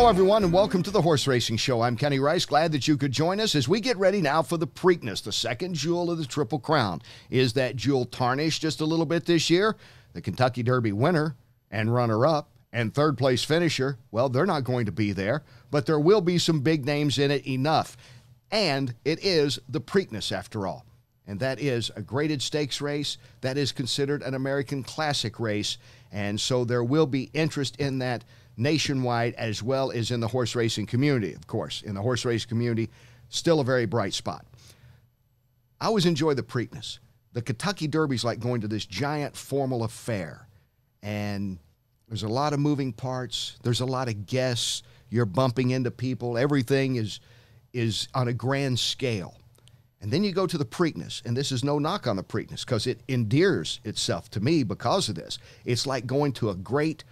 Hello, everyone, and welcome to the Horse Racing Show. I'm Kenny Rice. Glad that you could join us as we get ready now for the Preakness, the second jewel of the Triple Crown. Is that jewel tarnished just a little bit this year? The Kentucky Derby winner and runner-up and third-place finisher, well, they're not going to be there, but there will be some big names in it enough. And it is the Preakness, after all. And that is a graded stakes race. That is considered an American classic race. And so there will be interest in that nationwide as well as in the horse racing community, of course. In the horse racing community, still a very bright spot. I always enjoy the Preakness. The Kentucky Derby's like going to this giant formal affair. And there's a lot of moving parts. There's a lot of guests. You're bumping into people. Everything is on a grand scale. And then you go to the Preakness, and this is no knock on the Preakness because it endears itself to me because of this. It's like going to a great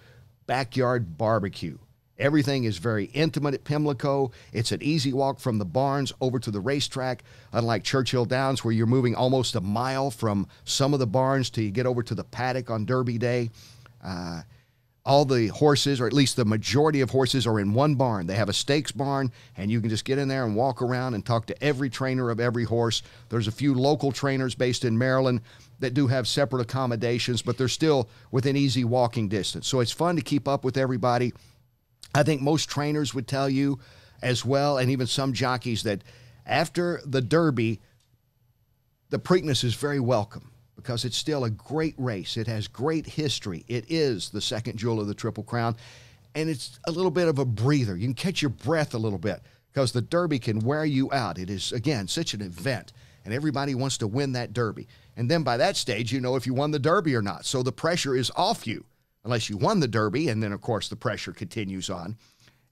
backyard barbecue. Everything is very intimate at Pimlico. It's an easy walk from the barns over to the racetrack, unlike Churchill Downs where you're moving almost a mile from some of the barns till you get over to the paddock on Derby Day. All the horses, or at least the majority of horses, are in one barn. They have a stakes barn, and you can just get in there and walk around and talk to every trainer of every horse. There's a few local trainers based in Maryland that do have separate accommodations, but they're still within easy walking distance. So it's fun to keep up with everybody. I think most trainers would tell you as well, and even some jockeys, that after the Derby, the Preakness is very welcome, because it's still a great race. It has great history. It is the second jewel of the Triple Crown, and it's a little bit of a breather. You can catch your breath a little bit because the Derby can wear you out. It is, again, such an event, and everybody wants to win that Derby. And then by that stage, you know if you won the Derby or not. So the pressure is off you unless you won the Derby, and then, of course, the pressure continues on.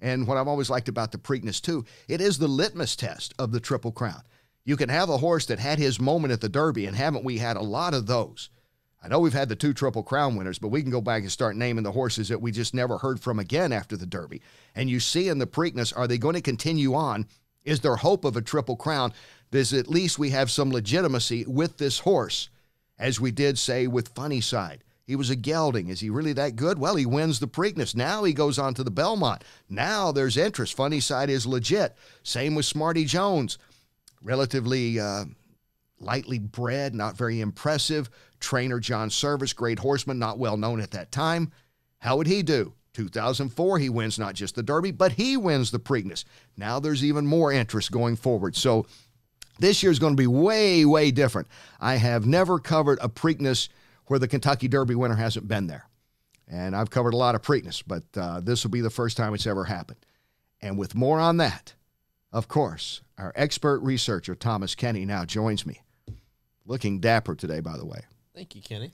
And what I've always liked about the Preakness, too, it is the litmus test of the Triple Crown. You can have a horse that had his moment at the Derby, and haven't we had a lot of those? I know we've had the 2 Triple Crown winners, but we can go back and start naming the horses that we just never heard from again after the Derby. And you see in the Preakness, are they going to continue on? Is there hope of a Triple Crown? There's at least we have some legitimacy with this horse, as we did say with Funnyside. He was a gelding. Is he really that good? Well, he wins the Preakness. Now he goes on to the Belmont. Now there's interest. Funnyside is legit. Same with Smarty Jones. Relatively lightly bred, not very impressive. Trainer John Service, great horseman, not well known at that time. How would he do? 2004, he wins not just the Derby, but he wins the Preakness. Now there's even more interest going forward. So this year's going to be way, way different. I have never covered a Preakness where the Kentucky Derby winner hasn't been there. And I've covered a lot of Preakness, but this will be the first time it's ever happened. And with more on that, of course, our expert researcher, Thomas Kenny, now joins me. Looking dapper today, by the way. Thank you, Kenny.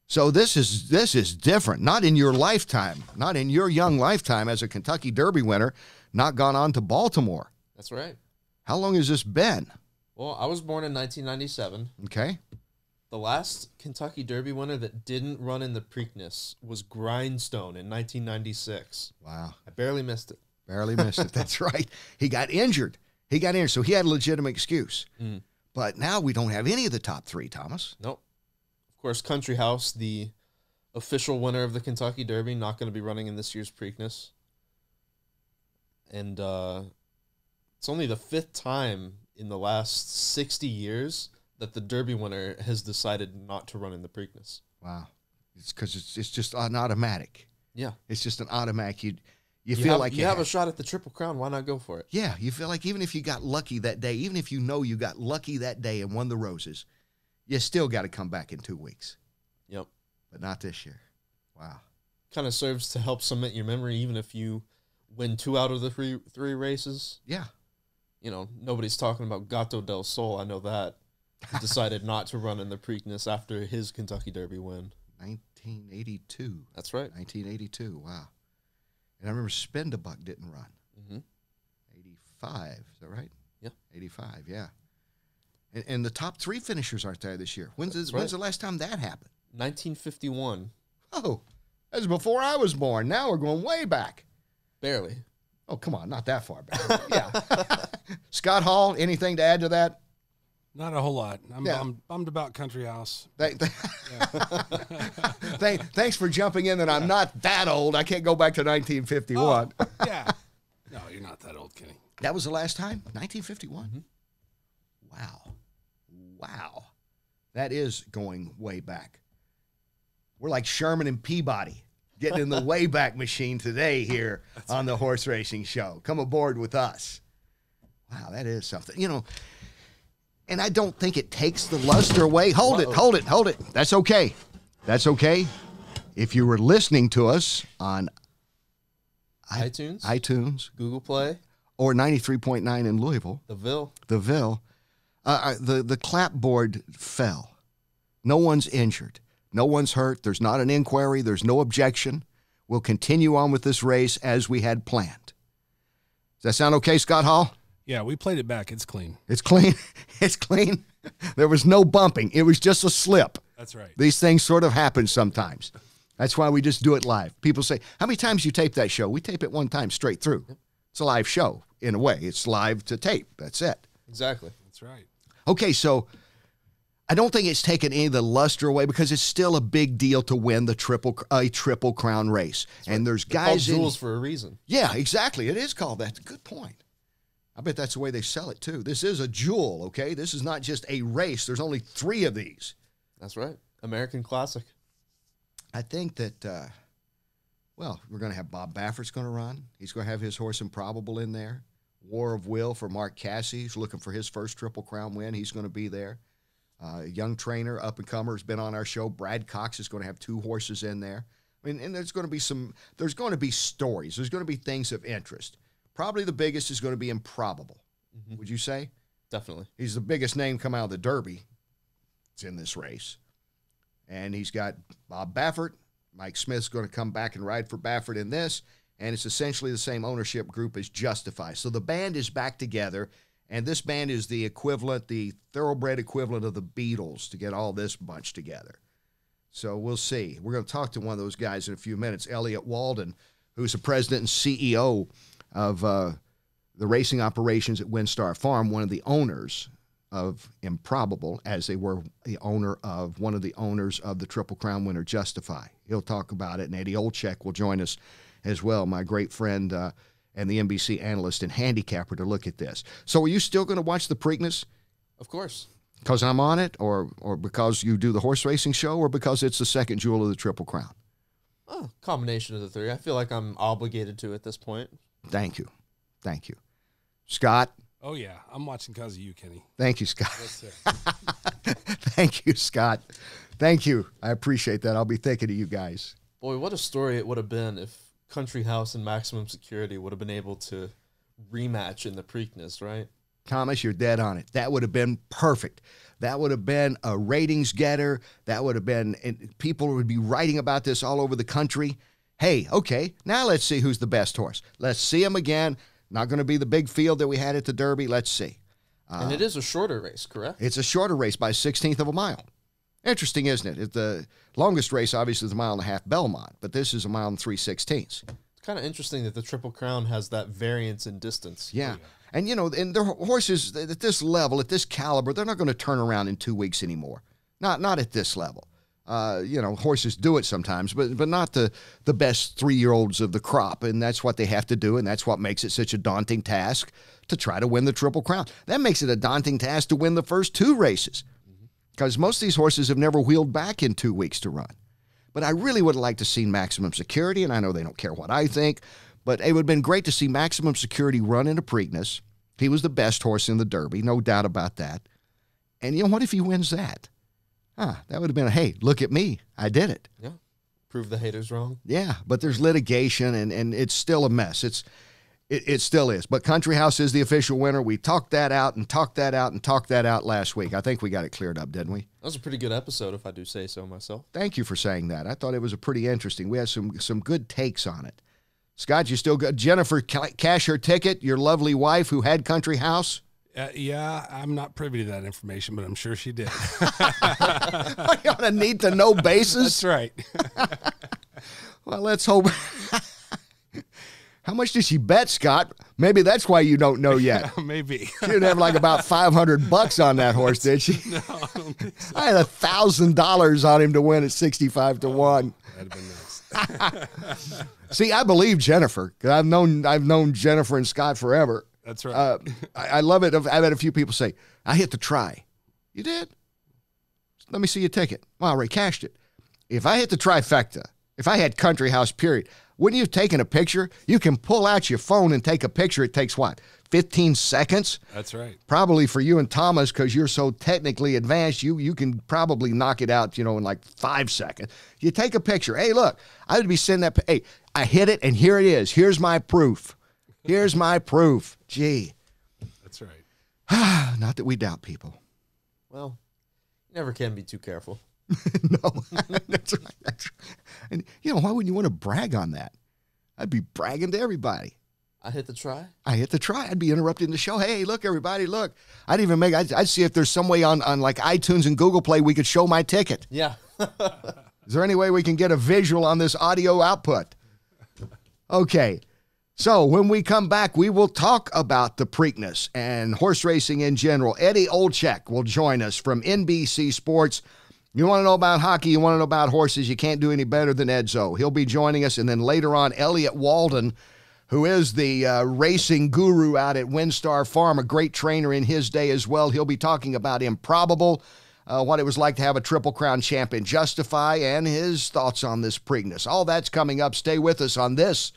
So this is different. Not in your lifetime. Not in your young lifetime as a Kentucky Derby winner, not gone on to Baltimore. That's right. How long has this been? Well, I was born in 1997. Okay. The last Kentucky Derby winner that didn't run in the Preakness was Grindstone in 1996. Wow. I barely missed it. Barely missed it. That's right. He got injured. So he had a legitimate excuse. Mm. But now we don't have any of the top 3, Thomas. Nope. Of course, Country House, the official winner of the Kentucky Derby, not going to be running in this year's Preakness. And it's only the 5th time in the last 60 years that the Derby winner has decided not to run in the Preakness. Wow. It's because it's just an automatic. Yeah. It's just an automatic. You feel like you have a shot at the Triple Crown. Why not go for it? Yeah, you feel like even if you got lucky that day, even if you know you got lucky that day and won the Roses, you still got to come back in 2 weeks. Yep. But not this year. Wow. Kind of serves to help cement your memory, even if you win 2 out of the three races. Yeah. You know, nobody's talking about Gato del Sol. I know that. He decided not to run in the Preakness after his Kentucky Derby win. 1982. That's right. 1982. Wow. And I remember Spendabuck didn't run. Mm-hmm. 85. Is that right? Yeah. 85, yeah. And the top 3 finishers aren't there this year. When's the last time that happened? 1951. Oh, that was before I was born. Now we're going way back. Barely. Oh, come on. Not that far back. Yeah. Scott Hall, anything to add to that? Not a whole lot. I'm bummed about Country House. Thanks for jumping in that I'm not that old. I can't go back to 1951. Yeah. not that old, Kenny. That was the last time? 1951? Mm-hmm. Wow. That is going way back. We're like Sherman and Peabody getting in the Wayback Machine today here on the Horse Racing Show. Come aboard with us. Wow, that is something. You know, and I don't think it takes the luster away. Hold it. That's okay. That's okay. If you were listening to us on iTunes, Google Play, or 93.9 in Louisville, the Ville, the clapboard fell. No one's injured. No one's hurt. There's not an inquiry. There's no objection. We'll continue on with this race as we had planned. Does that sound okay, Scott Hall? Yeah, we played it back. It's clean. It's clean. It's clean. There was no bumping. It was just a slip. That's right. These things sort of happen sometimes. That's why we just do it live. People say, how many times you tape that show? We tape it one time straight through. It's a live show in a way. It's live to tape. That's it. Exactly. That's right. Okay, so I don't think it's taken any of the luster away because it's still a big deal to win the triple crown race. That's and right. There's They're guys called jewels for a reason. Yeah, exactly. It is called that. Good point. I bet that's the way they sell it too. This is a jewel, okay? This is not just a race. There's only 3 of these. That's right. American classic. I think that, we're going to have Bob Baffert's going to run. He's going to have his horse Improbable in there. War of Will for Mark Cassey. He's looking for his first Triple Crown win. He's going to be there. A young trainer, up-and-comer, has been on our show. Brad Cox is going to have 2 horses in there. I mean, and there's going to be stories. There's going to be things of interest. Probably the biggest is going to be Improbable. Mm-hmm. Would you say? Definitely. He's the biggest name come out of the Derby. It's in this race. And he's got Bob Baffert. Mike Smith's going to come back and ride for Baffert in this. And it's essentially the same ownership group as Justify. So the band is back together. And this band is the equivalent, the thoroughbred equivalent of the Beatles to get all this bunch together. So we'll see. We're going to talk to one of those guys in a few minutes, Elliott Walden, who's the president and CEO of the racing operations at WinStar Farm, one of the owners of Improbable, as they were the owner of one of the owners of the Triple Crown winner, Justify. He'll talk about it, and Eddie Olczyk will join us as well, my great friend and the NBC analyst and handicapper, to look at this. So are you still going to watch the Preakness? Of course. Because I'm on it, or because you do the horse racing show, or because it's the second jewel of the Triple Crown? Oh, combination of the 3. I feel like I'm obligated to at this point. Thank you. Scott? Oh, yeah. I'm watching because of you, Kenny. Thank you, Scott. Yes, sir. Thank you, Scott. Thank you. I appreciate that. I'll be thinking of you guys. Boy, what a story it would have been if Country House and Maximum Security would have been able to rematch in the Preakness, right? Thomas, you're dead on it. That would have been perfect. That would have been a ratings getter. That would have been, and people would be writing about this all over the country. Hey, okay, now let's see who's the best horse. Let's see him again. Not going to be the big field that we had at the Derby. Let's see. And it is a shorter race, correct? It's a shorter race by 1/16 of a mile. Interesting, isn't it? The longest race, obviously, is a 1.5 mile Belmont, but this is 1 3/16. It's kind of interesting that the Triple Crown has that variance in distance. Yeah. And, and the horses at this level, at this caliber, they're not going to turn around in 2 weeks anymore. Not at this level. Horses do it sometimes, but not the best 3-year-olds of the crop, and that's what they have to do, and that's what makes it such a daunting task to try to win the Triple Crown. That makes it a daunting task to win the first 2 races, because most of these horses have never wheeled back in 2 weeks to run. But I really would have liked to see Maximum Security, and I know they don't care what I think, but it would have been great to see Maximum Security run in a Preakness. He was the best horse in the Derby, no doubt about that. And what if he wins that? That would have been hey, look at me. I did it. Yeah. Prove the haters wrong. Yeah, but there's litigation, and it's still a mess. It still is. But Country House is the official winner. We talked that out last week. I think we got it cleared up, didn't we? That was a pretty good episode, if I do say so myself. Thank you for saying that. I thought it was a pretty interesting. We had some good takes on it. Scott, you still got Jennifer cash her ticket, your lovely wife who had Country House? Yeah, I'm not privy to that information, but I'm sure she did. On a need-to-know basis? That's right. Well, let's hope. How much did she bet, Scott? Maybe that's why you don't know yet. Yeah, maybe. She didn't have like about $500 on that horse, did she? No, I don't think so. I had $1,000 on him to win at 65 to 1. That'd have been nice. See, I believe Jennifer, 'cause I've known Jennifer and Scott forever. That's right. I love it. I've had a few people say, I hit the try. You did? Let me see your ticket. Well, I already cashed it. If I hit the trifecta, if I had Country House, period, wouldn't you have taken a picture? You can pull out your phone and take a picture. It takes what, 15 seconds? That's right. Probably for you and Thomas, because you're so technically advanced, you can probably knock it out, in like 5 seconds. You take a picture. Hey, look, I would be sending that. Hey, I hit it, and here it is. Here's my proof. Here's my proof. Gee. That's right. Not that we doubt people. Well, you never can be too careful. No, that's right. That's right. And, why wouldn't you want to brag on that? I'd be bragging to everybody. I hit the try. I'd be interrupting the show. Hey, look, everybody, look. I'd see if there's some way on like iTunes and Google Play we could show my ticket. Yeah. Is there any way we can get a visual on this audio output? Okay. So when we come back, we will talk about the Preakness and horse racing in general. Eddie Olczyk will join us from NBC Sports. You want to know about hockey, you want to know about horses, you can't do any better than Edzo. He'll be joining us. And then later on, Elliott Walden, who is the racing guru out at WinStar Farm, a great trainer in his day as well. He'll be talking about Improbable, what it was like to have a Triple Crown champion justify, and his thoughts on this Preakness. All that's coming up. Stay with us on this.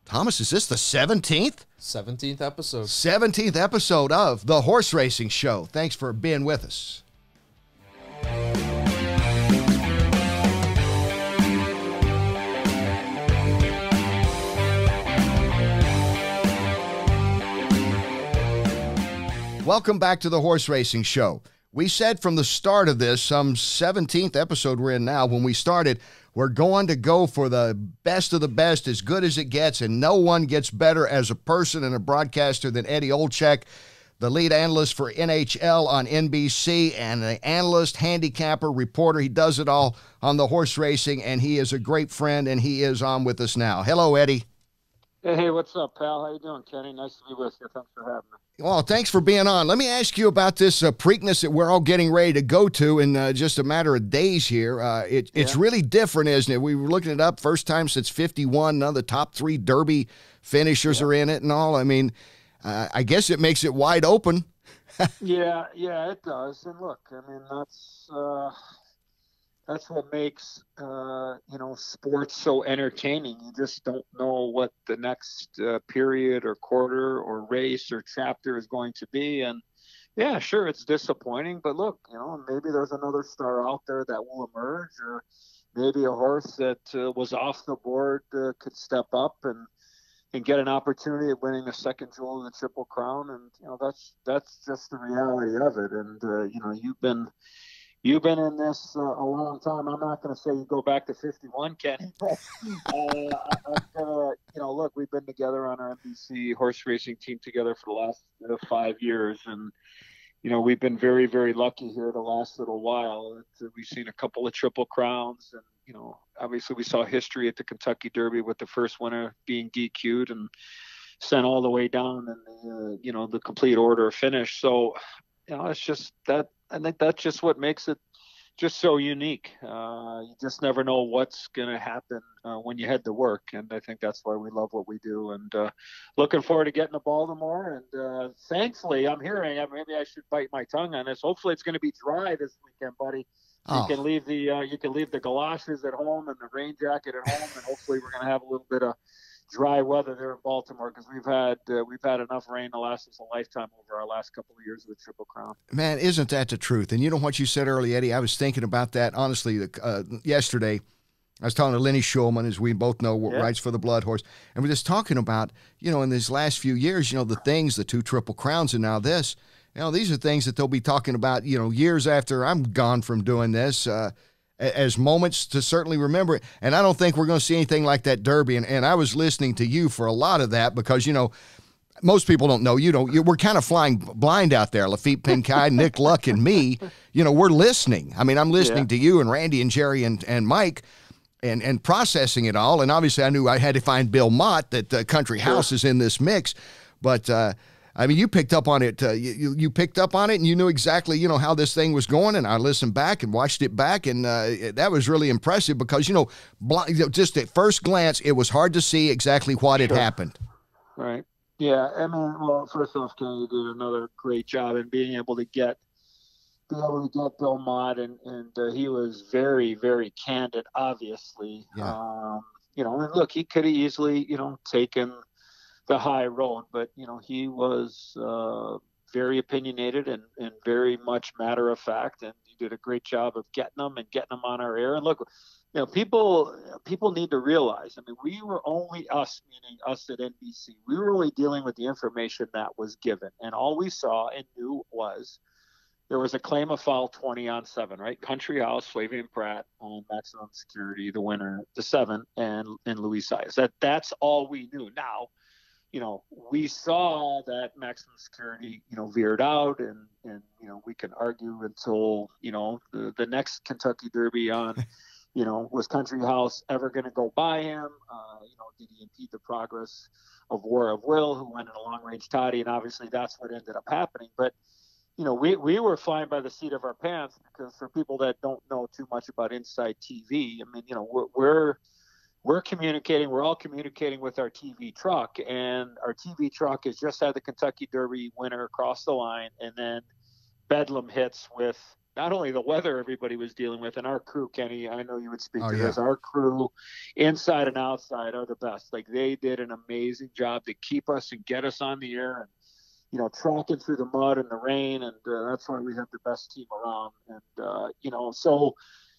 Thomas, is this the 17th? 17th episode. 17th episode of The Horse Racing Show. Thanks for being with us. Welcome back to the Horse Racing Show. We said from the start of this, some 17th episode we're in now, when we started, we're going to go for the best of the best, as good as it gets, and no one gets better as a person and a broadcaster than Eddie Olczyk, the lead analyst for NHL on NBC, and the analyst, handicapper, reporter. He does it all on the horse racing, and he is a great friend, and he is on with us now. Hello, Eddie. Hey, what's up, pal? How you doing, Kenny? Nice to be with you. Thanks for having me. Well, thanks for being on. Let me ask you about this Preakness that we're all getting ready to go to in just a matter of days here. It's really different, isn't it? We were looking it up, first time since 51. None of the top 3 Derby finishers are in it and all. I mean, I guess it makes it wide open. yeah, it does. And look, I mean, that's what makes sports so entertaining. You just don't know what the next period or quarter or race or chapter is going to be. And yeah, sure, it's disappointing, but look, maybe there's another star out there that will emerge, or maybe a horse that was off the board could step up and get an opportunity at winning a second jewel of the Triple Crown. And that's just the reality of it. And you've been in this a long time. I'm not going to say you go back to 51, Kenny. But look, we've been together on our NBC horse racing team together for the last 5 years, and we've been very, very lucky here the last little while. We've seen a couple of Triple Crowns, and obviously we saw history at the Kentucky Derby with the first winner being DQ'd and sent all the way down in the complete order of finish. So it's just that. I think that's just what makes it just so unique. You just never know what's going to happen when you head to work, and I think that's why we love what we do. And looking forward to getting to Baltimore. And thankfully, I'm hearing, maybe I should bite my tongue on this. Hopefully, it's going to be dry this weekend, buddy. You can leave the galoshes at home and the rain jacket at home, and hopefully, we're going to have a little bit of dry weather there in Baltimore, because we've had enough rain to last us a lifetime over our last couple of years with Triple Crown. Man, isn't that the truth? And what you said earlier, Eddie, I was thinking about that honestly yesterday. I was talking to Lenny Schulman, as we both know, writes for the Blood Horse, and we're just talking about in these last few years, the 2 Triple Crowns, and now this. These are things that they'll be talking about years after I'm gone from doing this. As moments to certainly remember it. And I don't think we're going to see anything like that Derby. And I was listening to you for a lot of that because, most people don't know. We're kind of flying blind out there. Lafitte Pinkai, Nick Luck, and me, we're listening. I mean, I'm listening to you and Randy and Jerry and Mike and processing it all. And obviously I knew I had to find Bill Mott, that Country House is in this mix. But I mean, you picked up on it. You picked up on it, and you knew exactly, how this thing was going. And I listened back and watched it back, and that was really impressive because, just at first glance, it was hard to see exactly what had happened. Right. Yeah. I mean, well, first off, Kenny did another great job in being able to get Bill Mott, and he was very, very candid, obviously. Yeah. And look, he could have easily, taken the high road, but he was very opinionated and very much matter of fact, and he did a great job of getting them on our air. And look, people need to realize, I mean, we were only us, meaning us at NBC, we were only dealing with the information that was given, and all we saw and knew was there was a claim of foul 20-on-7, right? Country House, Flavian Pratt on maximum security, the winner, the 7, and Luis Saez. That's all we knew. Now, we saw that maximum security, veered out, and we can argue until, the next Kentucky Derby on, was Country House ever going to go by him? Did he impede the progress of War of Will, who went in a long-range toddy? And obviously that's what ended up happening. But, we were flying by the seat of our pants, because for people that don't know too much about Inside TV, I mean, we're communicating, we're all communicating with our TV truck, and our TV truck has just had the Kentucky Derby winner across the line, and then Bedlam hits with not only the weather everybody was dealing with, and our crew, Kenny, I know you would speak to this, our crew inside and outside are the best. Like, they did an amazing job to keep us and get us on the air, and tracking through the mud and the rain, and that's why we have the best team around. And so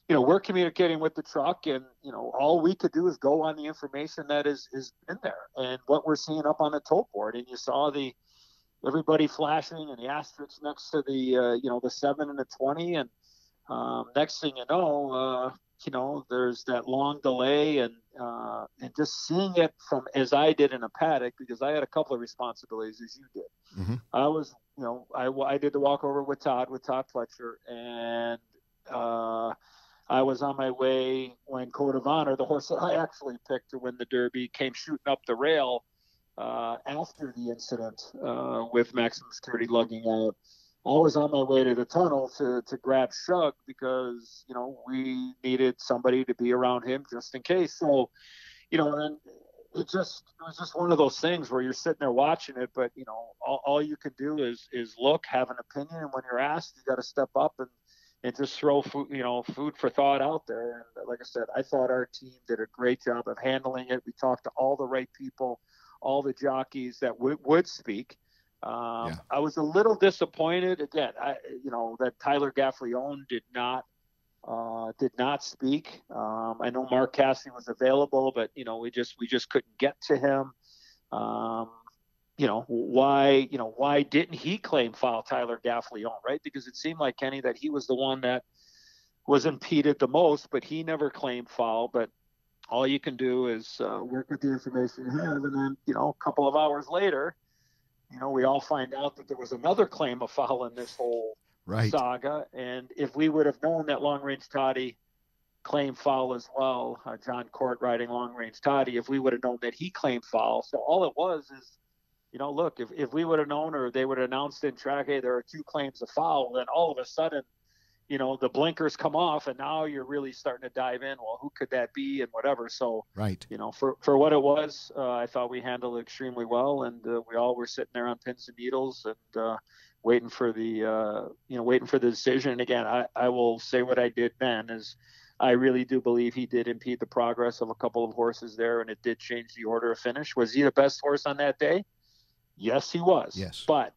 we're communicating with the truck, and all we could do is go on the information that is in there and what we're seeing up on the tote board. And you saw everybody flashing and the asterisks next to the the 7 and the 20, and next thing you know, there's that long delay, and just seeing it from, as I did in a paddock, because I had a couple of responsibilities as you did. Mm-hmm. I was, I did the walkover with Todd Fletcher, and I was on my way when Code of Honor, the horse that I actually picked to win the Derby, came shooting up the rail after the incident with maximum security lugging out. I was on my way to the tunnel to grab Shug, because we needed somebody to be around him just in case. So, and it was just one of those things where you're sitting there watching it, but all you can do is look, have an opinion, and when you're asked, you got to step up and just throw food for thought out there. And like I said, I thought our team did a great job of handling it. We talked to all the right people, all the jockeys that would speak. I was a little disappointed again. That Tyler Gaffalione did not speak. I know Mark Cassidy was available, but we just couldn't get to him. Why didn't he claim foul, Tyler Gaffalione, right? Because it seemed like, Kenny, that he was the one that was impeded the most, but he never claimed foul. But all you can do is work with the information you have, and then a couple of hours later, we all find out that there was another claim of foul in this whole saga. And if we would have known that long range toddy claimed foul as well, John Court riding long range toddy, if we would have known that he claimed foul. So all it was is, look, if we would have known, or they would have announced in track, hey, there are 2 claims of foul, then all of a sudden, the blinkers come off, and now you're really starting to dive in. Well, who could that be, and whatever. So, for what it was, I thought we handled it extremely well, and we all were sitting there on pins and needles and waiting for the decision. And again, I will say what I did then is, I really do believe he did impede the progress of a couple of horses there, and it did change the order of finish. Was he the best horse on that day? Yes, he was. Yes. But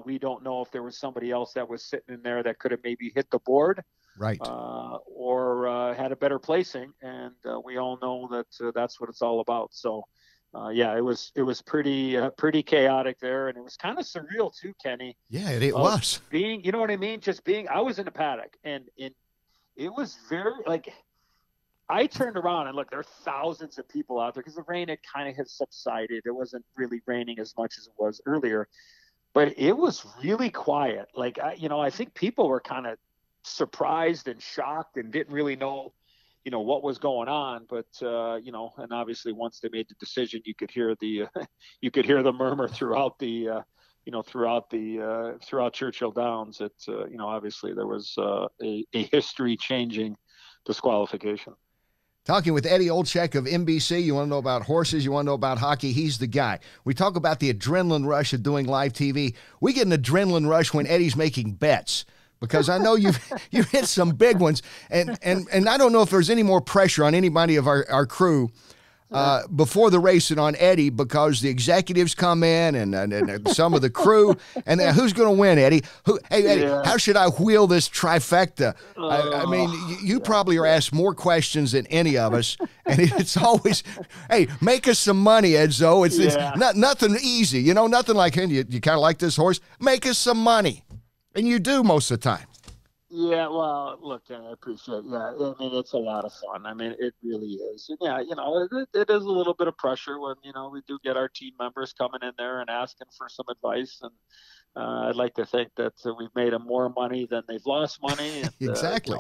we don't know if there was somebody else that was sitting in there that could have maybe hit the board, or had a better placing. And we all know that that's what it's all about. So, it was pretty chaotic there, and it was kind of surreal too, Kenny. Yeah, it was. Being, you know what I mean? Just being, I was in the paddock, and it was very, like, I turned around and look, there are thousands of people out there, because the rain had kind of subsided. It wasn't really raining as much as it was earlier, but it was really quiet. Like, I think people were kind of surprised and shocked and didn't really know, what was going on. But, and obviously once they made the decision, you could hear the murmur throughout the throughout Churchill Downs, obviously there was a history-changing disqualification. Talking with Eddie Olczyk of NBC. You want to know about horses, you want to know about hockey, he's the guy. We talk about the adrenaline rush of doing live TV. We get an adrenaline rush when Eddie's making bets, because I know you've hit some big ones, and I don't know if there's any more pressure on anybody of our crew before the race and on Eddie, because the executives come in and some of the crew, and then who's going to win, Eddie? Hey, Eddie, how should I wheel this trifecta? I mean, you probably are asked more questions than any of us, and it's always, hey, make us some money, Edzo. It's nothing easy, nothing like, hey, you kind of like this horse? Make us some money. And you do most of the time. Yeah, well, look, I appreciate it. Yeah, I mean, it's a lot of fun. I mean, it really is. And yeah, it is a little bit of pressure when, we do get our team members coming in there and asking for some advice. And I'd like to think that we've made them more money than they've lost money. And, exactly.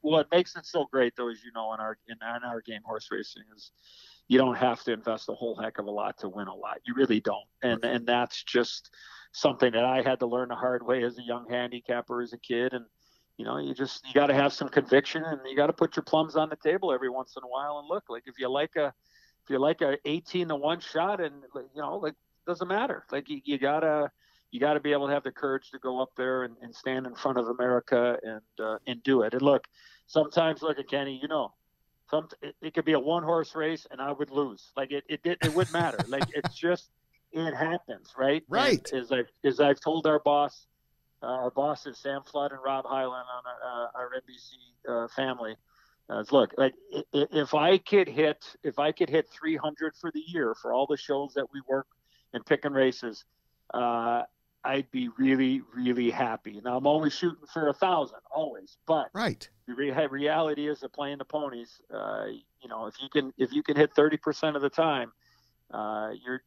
What makes it so great, though, is, in our game, horse racing, is you don't have to invest a whole heck of a lot to win a lot. You really don't. And that's just something that I had to learn the hard way as a young handicapper as a kid. And, you got to have some conviction, and you got to put your plums on the table every once in a while and look. Like if you like a 18-1 shot, and doesn't matter. Like you gotta be able to have the courage to go up there and stand in front of America and do it. And look, sometimes look at Kenny, it could be a one horse race and I would lose. Like it wouldn't matter. Like it happens, right? Right. And as I've told our bosses, Sam Flood and Rob Hyland on our NBC family. Look, like if I could hit 300 for the year for all the shows that we work and picking races, I'd be really, really happy. Now I'm only shooting for 1,000 always, but right. The reality is that playing the ponies, if you can hit 30% of the time,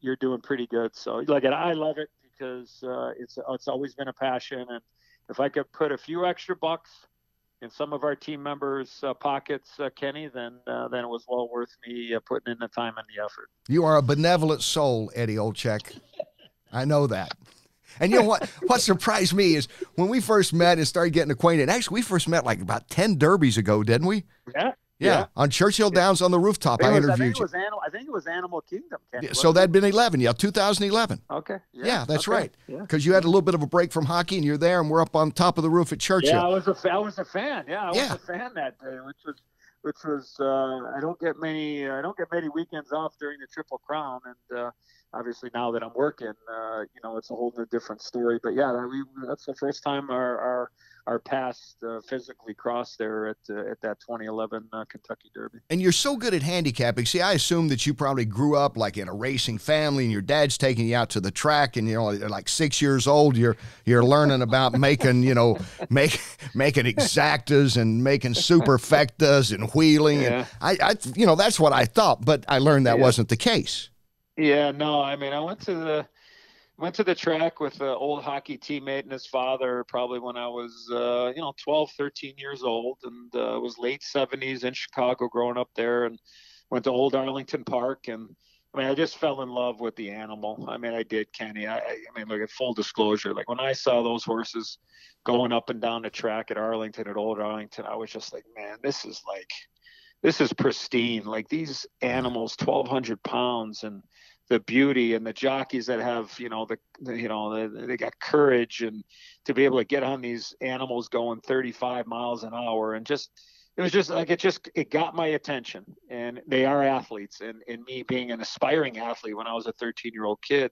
you're doing pretty good. So look, and I love it, because it's always been a passion, and if I could put a few extra bucks in some of our team members' pockets, Kenny, then it was well worth me putting in the time and the effort. You are a benevolent soul, Eddie Olczyk. I know that. And you know what? What surprised me is when we first met and started getting acquainted. Actually, we first met like about 10 derbies ago, didn't we? Yeah, on Churchill Downs on the rooftop. I interviewed you. I think it was Animal Kingdom. Kenny, so that'd been 2011. Okay. Yeah, that's right. Because you had a little bit of a break from hockey, and you're there, and we're up on top of the roof at Churchill. Yeah, I was a fan. Yeah, I was a fan that day, which was I don't get many weekends off during the Triple Crown, and obviously now that I'm working, it's a whole new different story. But yeah, that's the first time our paths physically crossed there at that 2011 Kentucky Derby. And you're so good at handicapping. See, I assume that you probably grew up like in a racing family, and your dad's taking you out to the track, and like 6 years old, you're learning about making making exactas and making superfectas and wheeling. Yeah. And I that's what I thought, but I learned that wasn't the case. Yeah, no, I mean, I went to the track with an old hockey teammate and his father probably when I was 12, 13 years old, and it was late 70s in Chicago growing up there, and went to Old Arlington Park. And I mean, I just fell in love with the animal. I mean, I did, Kenny. I mean, look, at full disclosure, like when I saw those horses going up and down the track at Arlington, at Old Arlington, I was just like, man, this is pristine. Like these animals, 1,200 pounds, and the beauty, and the jockeys that have, they got courage, and to be able to get on these animals going 35 miles an hour, and it got my attention. And they are athletes, and me being an aspiring athlete when I was a 13-year-old kid,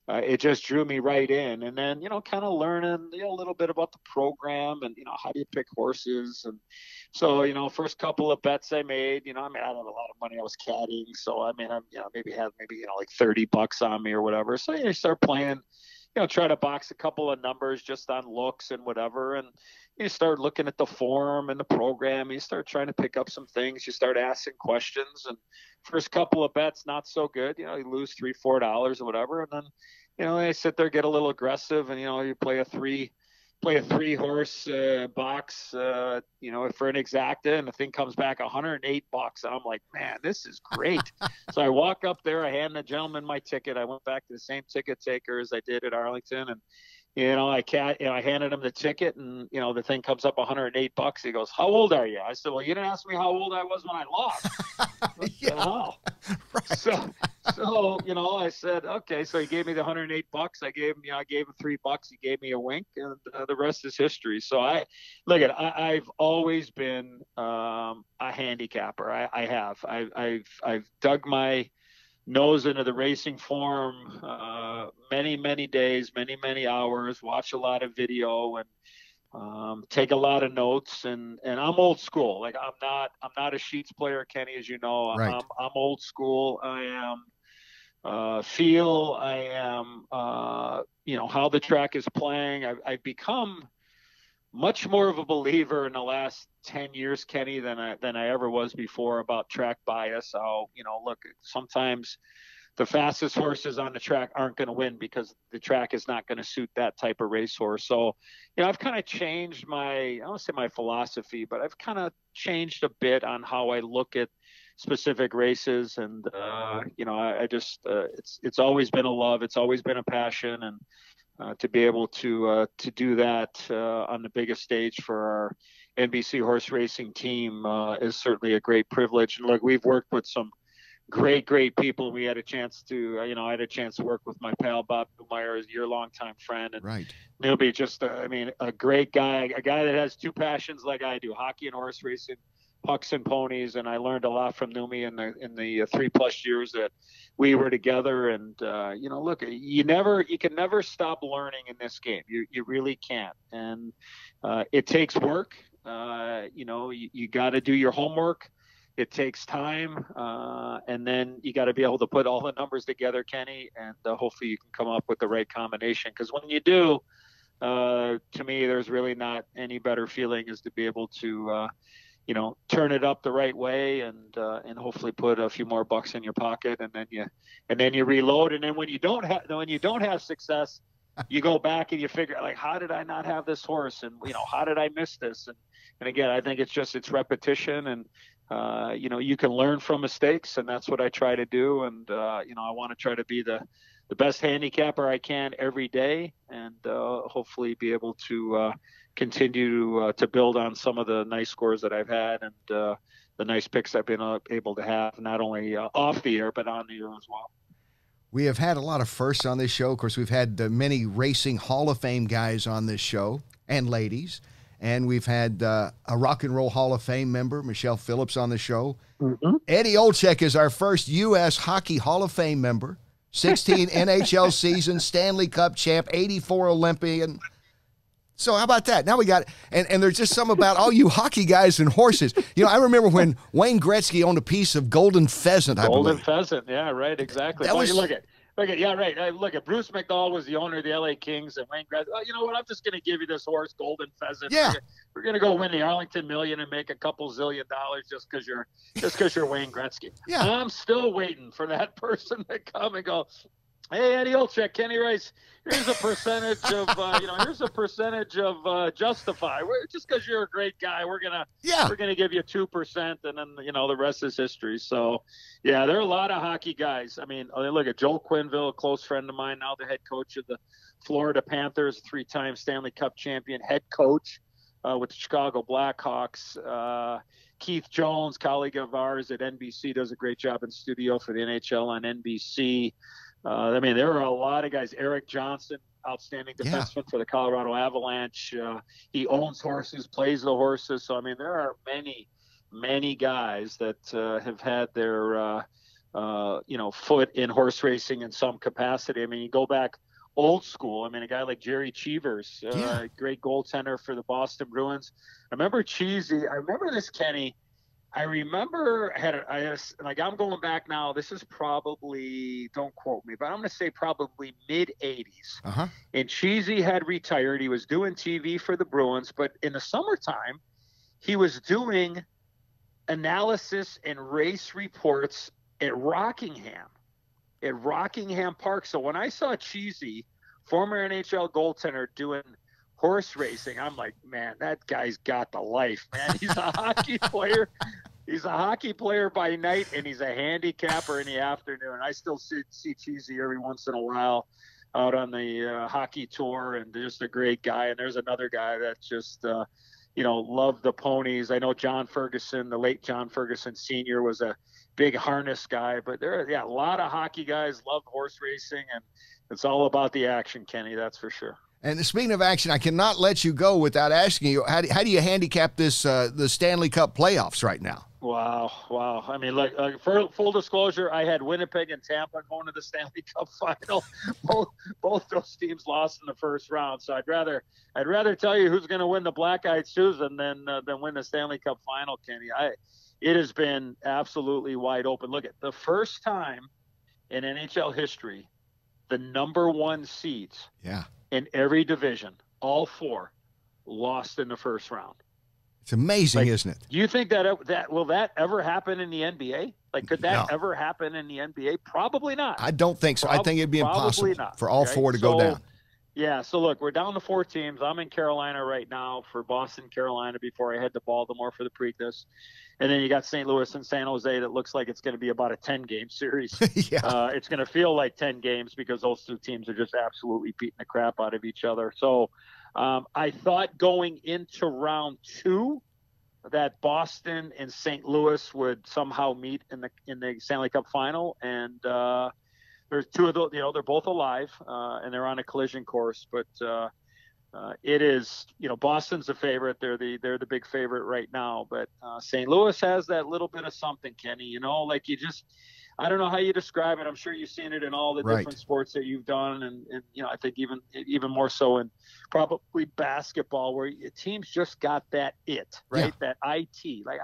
it just drew me right in. And then, kind of learning a little bit about the program, and, how do you pick horses. And so, first couple of bets I made, I don't have a lot of money. I was caddying. So, I mean, I'm, maybe like $30 on me or whatever. So you start playing, try to box a couple of numbers just on looks and whatever. And you start looking at the form and the program. You start trying to pick up some things. You start asking questions, and first couple of bets, not so good. You lose $3, $4 or whatever. And then, I sit there, get a little aggressive, and, you play a play a 3-horse box, you know, for an exacta, and the thing comes back $108. And I'm like, man, this is great. So I walk up there, I hand the gentleman my ticket. I went back to the same ticket taker as I did at Arlington, and you know, I handed him the ticket, and you know, the thing comes up $108. He goes, "How old are you?" I said, "Well, you didn't ask me how old I was when I lost." Yeah. Oh. Right. So you know, I said, okay. So he gave me the $108. I gave him $3. He gave me a wink, and the rest is history. So I've always been a handicapper. I've dug my nose into the racing form many days, many hours, watch a lot of video, and take a lot of notes, and I'm old school. Like I'm not a sheets player, Kenny, as you know. Right. I'm old school. I am feel. I am you know, how the track is playing. I've become much more of a believer in the last 10 years, Kenny, than I ever was before about track bias. So, you know, look, sometimes the fastest horses on the track aren't going to win because the track is not going to suit that type of racehorse. So, you know, I've kind of changed I don't say my philosophy, but I've kind of changed a bit on how I look at specific races. And, you know, I just, it's always been a love. It's always been a passion. And, to be able to do that on the biggest stage for our NBC horse racing team is certainly a great privilege. And look, we've worked with some great people. We had a chance to, you know, I had a chance to work with my pal Bob Newmeyer, your longtime friend, and Right. he'll be just, a great guy, a guy that has two passions like I do: hockey and horse racing, pucks and ponies. And I learned a lot from Numi in the 3+ years that we were together. And you know, look, you can never stop learning in this game. You really can't. And it takes work. You know, you got to do your homework. It takes time, and then you got to be able to put all the numbers together, Kenny, and hopefully you can come up with the right combination. Because when you do, to me, there's really not any better feeling as to be able to, you know, turn it up the right way, and hopefully put a few more bucks in your pocket, and then you reload. And then when you don't have success, you go back and you figure, like, how did I not have this horse, and you know, how did I miss this? And again, I think it's repetition, and you know, you can learn from mistakes, and that's what I try to do. And you know, I want to try to be the best handicapper I can every day, and hopefully be able to continue to build on some of the nice scores that I've had, and the nice picks I've been able to have, not only off the air but on the air as well. We have had a lot of firsts on this show. Of course, we've had many racing Hall of Fame guys on this show, and ladies. And we've had a Rock and Roll Hall of Fame member, Michelle Phillips, on the show. Mm-hmm. Eddie Olczyk is our first U.S. Hockey Hall of Fame member. 16 NHL seasons, Stanley Cup champ, 84 Olympian. So how about that? Now we got, and there's just some about all you hockey guys and horses. You know, I remember when Wayne Gretzky owned a piece of golden pheasant, I believe. Golden pheasant, yeah, right, exactly. That was, look at, yeah, right. Look at Bruce McDowell was the owner of the LA Kings, and Wayne Gretzky. Oh, you know what? I'm just going to give you this horse, Golden Pheasant. Yeah, we're going to go win the Arlington Million and make a couple zillion dollars just because you're Wayne Gretzky. Yeah, I'm still waiting for that person to come and go, hey, Eddie Olczyk, Kenny Rice, here's a percentage of, Justify. Just because you're a great guy, we're gonna give you 2%, and then you know the rest is history. So, yeah, there are a lot of hockey guys. I mean, look at Joel Quenneville, a close friend of mine, now the head coach of the Florida Panthers, 3-time Stanley Cup champion, head coach with the Chicago Blackhawks. Keith Jones, colleague of ours at NBC, does a great job in studio for the NHL on NBC. I mean, there are a lot of guys. Eric Johnson, outstanding defenseman for the Colorado Avalanche. He owns horses, plays the horses. So, I mean, there are many guys that have had their, foot in horse racing in some capacity. I mean, you go back old school. I mean, a guy like Jerry Cheevers, great goaltender for the Boston Bruins. I remember Cheesy. I remember this, Kenny. I remember I'm going back now. This is probably, don't quote me, but I'm going to say probably mid-'80s. Uh-huh. And Cheesy had retired. He was doing TV for the Bruins, but in the summertime, he was doing analysis and race reports at Rockingham Park. So when I saw Cheesy, former NHL goaltender, doing horse racing. I'm like, man, that guy's got the life, man. He's a hockey player. He's a hockey player by night, and he's a handicapper in the afternoon. I still see Cheesy every once in a while out on the hockey tour, and just a great guy. And there's another guy that just, loved the ponies. I know John Ferguson, the late John Ferguson Sr., was a big harness guy. But a lot of hockey guys love horse racing, and it's all about the action, Kenny, that's for sure. And speaking of action, I cannot let you go without asking you, how do you handicap this the Stanley Cup playoffs right now? Wow. I mean, look, for full disclosure, I had Winnipeg and Tampa going to the Stanley Cup final. Both those teams lost in the first round. So I'd rather tell you who's going to win the Black-Eyed Susan than win the Stanley Cup final, Kenny. It has been absolutely wide open. Look, at the first time in NHL history, the number one seeds in every division, all four, lost in the first round. It's amazing, isn't it? Do you think that will that ever happen in the NBA? Like, could that ever happen in the NBA? Probably not. I don't think so. I think it'd be impossible for all four to go down. Yeah, so look, we're down to 4 teams. I'm in Carolina right now for Boston, Carolina, before I head to Baltimore for the Preakness. And then you got St. Louis and San Jose that looks like it's going to be about a 10-game series. It's going to feel like 10 games because those two teams are just absolutely beating the crap out of each other. So I thought going into round 2 that Boston and St. Louis would somehow meet in the Stanley Cup final, and there's two of those. They're both alive and they're on a collision course. But it is, Boston's the favorite. They're the big favorite right now. But St. Louis has that little bit of something, Kenny. Like I don't know how you describe it. I'm sure you've seen it in all the different sports that you've done, and I think even more so in probably basketball, where teams just got that it, right? That IT. Like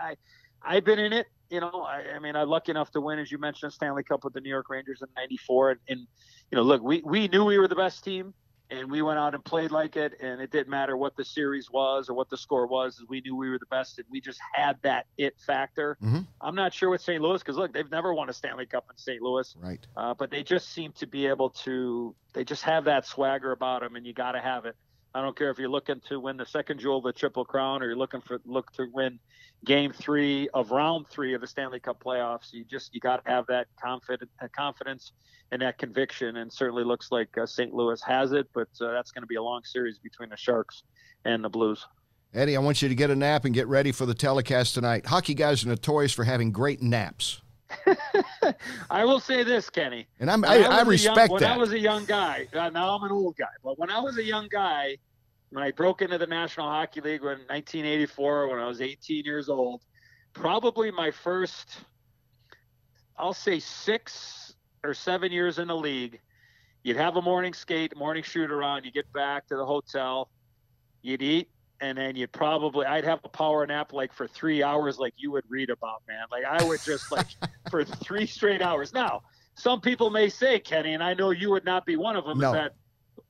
I've been in it. I mean, I'm lucky enough to win, as you mentioned, a Stanley Cup with the New York Rangers in '94, and look, we knew we were the best team. And we went out and played like it, and it didn't matter what the series was or what the score was. We knew we were the best, and we just had that it factor. Mm-hmm. I'm not sure with St. Louis because, look, they've never won a Stanley Cup in St. Louis. Right. But they just seem to be able to – they just have that swagger about them, and you got to have it. I don't care if you're looking to win the second jewel of the Triple Crown or you're look to win Game 3 of Round 3 of the Stanley Cup playoffs. You got to have that confidence and that conviction, and certainly looks like St. Louis has it, but that's going to be a long series between the Sharks and the Blues. Eddie, I want you to get a nap and get ready for the telecast tonight. Hockey guys are notorious for having great naps. I will say this, Kenny. And I respect that. When I was a young guy, now I'm an old guy, but when I was a young guy, when I broke into the National Hockey League in 1984, when I was 18 years old, probably my first, I'll say 6 or 7 years in the league, you'd have a morning skate, morning shoot around, you get back to the hotel, you'd eat, and then I'd have a power nap like for 3 hours like you would read about, man. Like I would just like for 3 straight hours. Now, some people may say, Kenny, and I know you would not be one of them, is that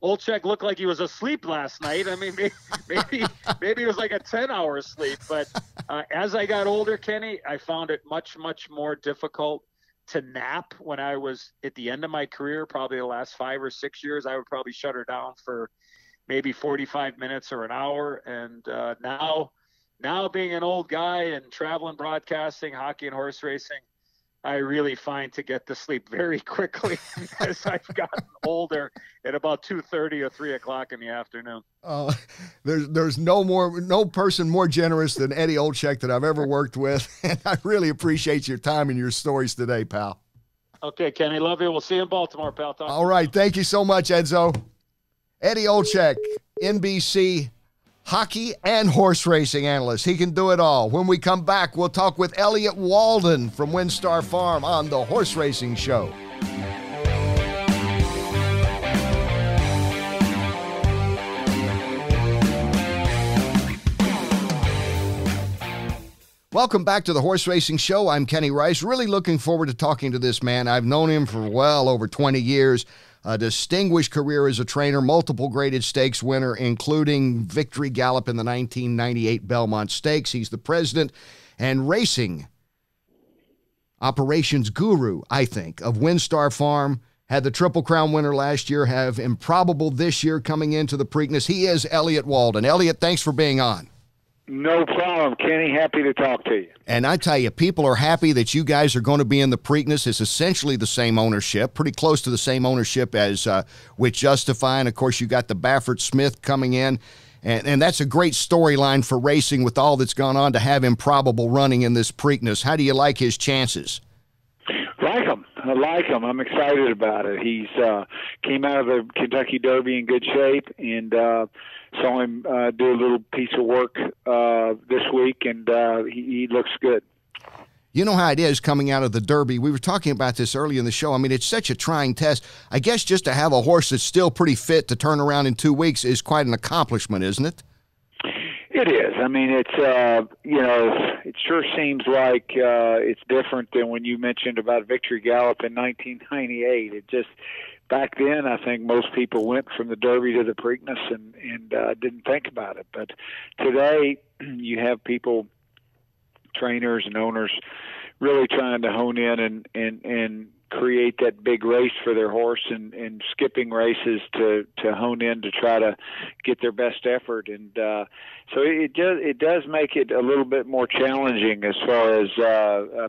Olczyk looked like he was asleep last night. I mean, maybe it was like a 10-hour sleep. But as I got older, Kenny, I found it much, much more difficult to nap. When I was at the end of my career, probably the last 5 or 6 years, I would probably shut her down for maybe 45 minutes or an hour. And now being an old guy and traveling, broadcasting, hockey and horse racing, I really find to get to sleep very quickly as I've gotten older at about 2:30 or 3 o'clock in the afternoon. There's no person more generous than Eddie Olczyk that I've ever worked with, and I really appreciate your time and your stories today, pal. Okay, Kenny, love you. We'll see you in Baltimore, pal. All right, thank you so much, Edzo. Eddie Olczyk, NBC hockey and horse racing analyst. He can do it all. When we come back, we'll talk with Elliott Walden from WinStar Farm on the Horse Racing Show. Welcome back to the Horse Racing Show. I'm Kenny Rice. Really looking forward to talking to this man. I've known him for well over 20 years. A distinguished career as a trainer, multiple graded stakes winner, including Victory Gallop in the 1998 Belmont Stakes. He's the president and racing operations guru, I think, of WinStar Farm. Had the Triple Crown winner last year, have Improbable this year coming into the Preakness. He is Elliott Walden. Elliott, thanks for being on. No problem, Kenny. Happy to talk to you. And I tell you, people are happy that you guys are going to be in the Preakness. It's essentially the same ownership, pretty close to the same ownership as with Justify. And, of course, you got the Baffert Smith coming in. And that's a great storyline for racing with all that's gone on to have Improbable running in this Preakness. How do you like his chances? I like him. I'm excited about it. He's came out of the Kentucky Derby in good shape, and saw him do a little piece of work this week, and he looks good. You know how it is coming out of the Derby. We were talking about this early in the show. I mean, it's such a trying test. I guess just to have a horse that's still pretty fit to turn around in 2 weeks is quite an accomplishment, isn't it? It is. I mean, it's it sure seems like it's different than when you mentioned about Victory Gallop in 1998. It just back then, I think most people went from the Derby to the Preakness and didn't think about it. But today, you have people, trainers and owners, really trying to hone in and create that big race for their horse and skipping races to hone in to try to get their best effort. And so it does make it a little bit more challenging as far as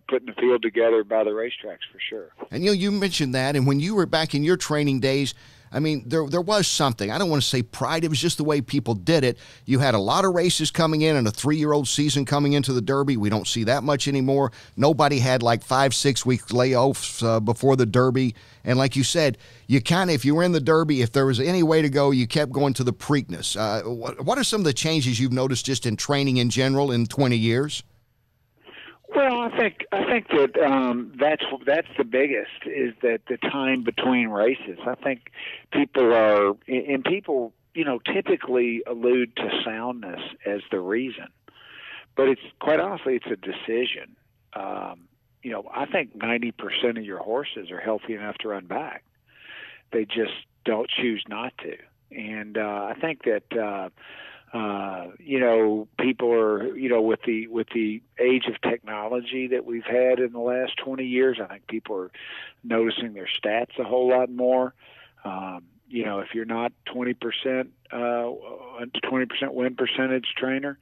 putting the field together by the racetracks, for sure. And you mentioned that, and when you were back in your training days, I mean, there was something. I don't want to say pride. It was just the way people did it. You had a lot of races coming in and a 3-year-old season coming into the Derby. We don't see that much anymore. Nobody had like 5-6 week layoffs before the Derby. And like you said, you kind of, if you were in the Derby, if there was any way to go, you kept going to the Preakness. What are some of the changes you've noticed just in training in general in 20 years? Well, I think that that's the biggest, is that the time between races. I think people typically allude to soundness as the reason, but it's quite honestly it's a decision. I think 90% of your horses are healthy enough to run back. They just don't choose not to, and I think that. People are, with the age of technology that we've had in the last 20 years, I think people are noticing their stats a whole lot more. If you're not 20% win percentage trainer,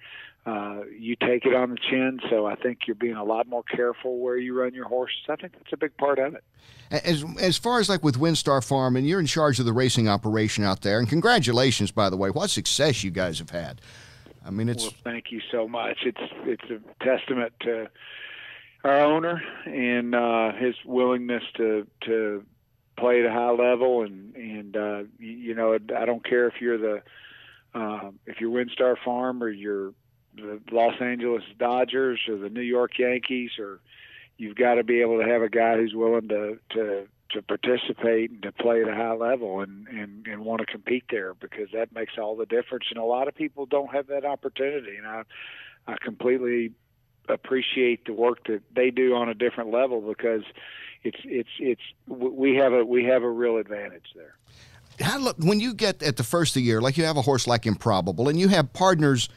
you take it on the chin. So I think you're being a lot more careful where you run your horses. I think that's a big part of it. As far as like with WinStar Farm, and you're in charge of the racing operation out there, and congratulations, by the way, what success you guys have had. I mean, well, thank you so much. It's a testament to our owner and his willingness to play at a high level, and I don't care if you're if you're WinStar Farm or you're the Los Angeles Dodgers or the New York Yankees, or you've got to be able to have a guy who's willing to participate and to play at a high level and want to compete there, because that makes all the difference. And a lot of people don't have that opportunity, and I completely appreciate the work that they do on a different level, because we have a real advantage there. When you get at the first of the year, like you have a horse like Improbable, and you have partners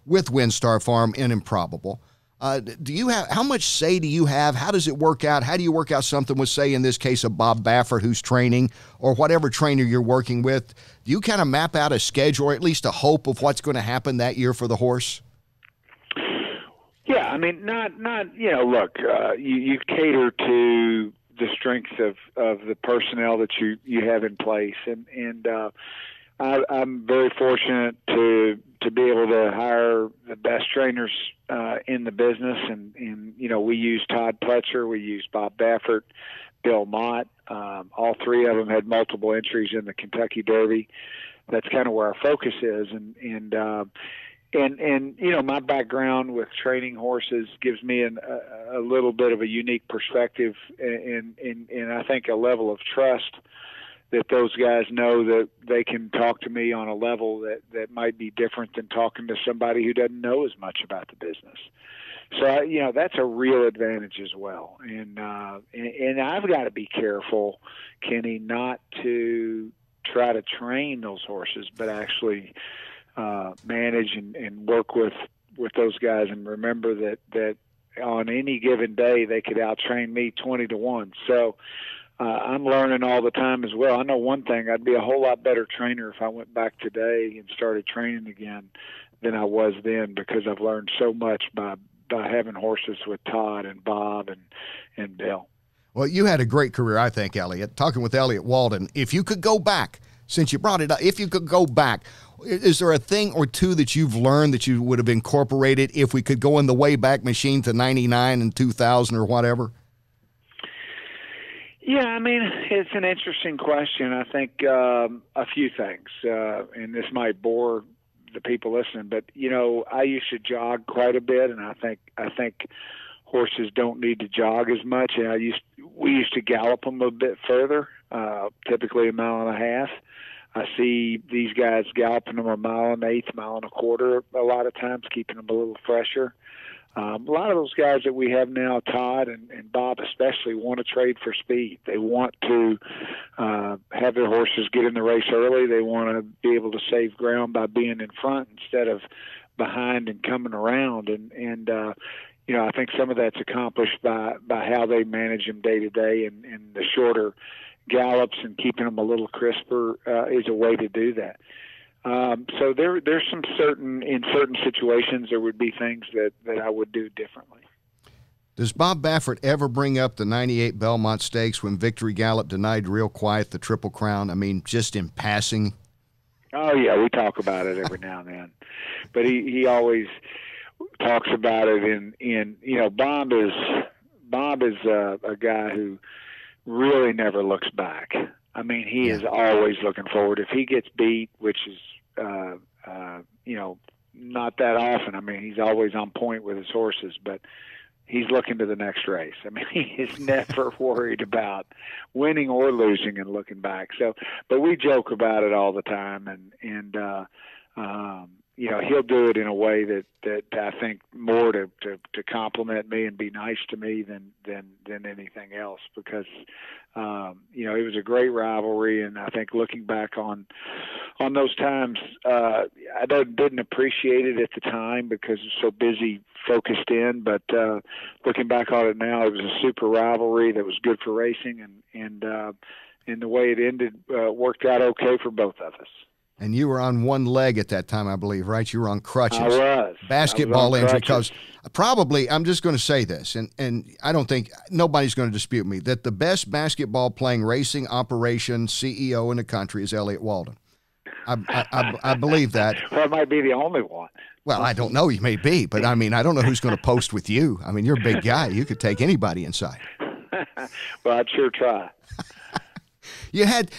with WinStar Farm and Improbable, how much say do you have? How does it work out? How do you work out something with, say, in this case, of Bob Baffert, who's training, or whatever trainer you're working with? Do you kind of map out a schedule, or at least a hope of what's going to happen that year for the horse? Yeah, I mean, not look, you cater to the strengths of the personnel that you have in place, and I'm very fortunate to be able to hire the best trainers in the business, and we use Todd Pletcher, we use Bob Baffert, Bill Mott. All three of them had multiple entries in the Kentucky Derby. That's kind of where our focus is, and my background with training horses gives me a little bit of a unique perspective, and I think a level of trust that those guys know that they can talk to me on a level that might be different than talking to somebody who doesn't know as much about the business. So, that's a real advantage as well. And I've got to be careful, Kenny, not to try to train those horses, but actually manage and work with those guys, and remember that on any given day they could out-train me 20 to 1. So I'm learning all the time as well. I know one thing: I'd be a whole lot better trainer if I went back today and started training again than I was then, because I've learned so much by having horses with Todd and Bob and Bill. Well, you had a great career, I think, Elliott. Talking with Elliott Walden, if you could go back, since you brought it up, if you could go back, is there a thing or two that you've learned that you would have incorporated if we could go in the Wayback Machine to 99 and 2000 or whatever? Yeah, I mean, it's an interesting question. I think a few things, and this might bore the people listening, but I used to jog quite a bit, and I think horses don't need to jog as much. And we used to gallop them a bit further, typically a mile and a half. I see these guys galloping them a mile and eighth, mile and a quarter a lot of times, keeping them a little fresher. A lot of those guys that we have now, Todd and Bob especially, want to trade for speed. They want to have their horses get in the race early. They want to be able to save ground by being in front instead of behind and coming around. And I think some of that's accomplished by how they manage them day to day, and the shorter gallops and keeping them a little crisper is a way to do that. So there's in certain situations there would be things that I would do differently. Does Bob Baffert ever bring up the 98 Belmont Stakes when Victory Gallop denied Real Quiet the Triple Crown? I mean, just in passing. Oh yeah, we talk about it every now and then, but he always talks about it in Bob is a guy who really never looks back. I mean, he is always looking forward. If he gets beat, which is not that often. I mean, he's always on point with his horses, but he's looking to the next race. I mean, he is never worried about winning or losing and looking back. So, but we joke about it all the time, and he'll do it in a way that I think more to compliment me and be nice to me than anything else, because it was a great rivalry, and I think looking back on those times, I didn't appreciate it at the time because it was so busy, focused in. But looking back on it now, it was a super rivalry that was good for racing, and the way it ended worked out okay for both of us. And you were on one leg at that time, I believe, right? You were on crutches. I was. Basketball injury, because probably, I'm just going to say this, and I don't think nobody's going to dispute me, that the best basketball playing racing operation CEO in the country is Elliott Walden. I believe that. Well, it might be the only one. Well, I don't know. You may be, but I mean, I don't know who's going to post with you. I mean, you're a big guy. You could take anybody inside. Well, I'd sure try. You had,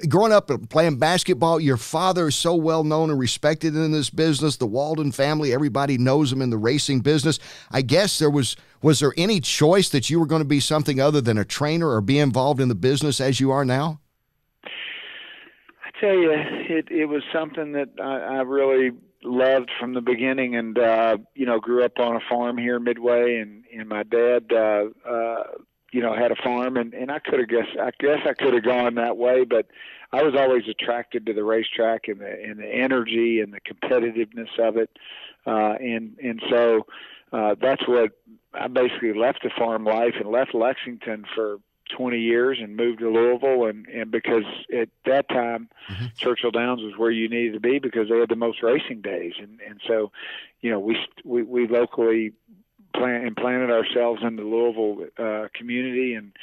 growing up playing basketball, your father is so well known and respected in this business. The Walden family, everybody knows him in the racing business. I guess was there any choice that you were going to be something other than a trainer or be involved in the business as you are now? I tell you, it was something that I really loved from the beginning, and grew up on a farm here in Midway, and my dad had a farm, and I guess I could have gone that way, but I was always attracted to the racetrack and the energy and the competitiveness of it, and so that's what I basically left the farm life and left Lexington for 20 years and moved to Louisville, and because at that time Churchill Downs was where you needed to be because they had the most racing days, and so we locally planted ourselves in the Louisville community and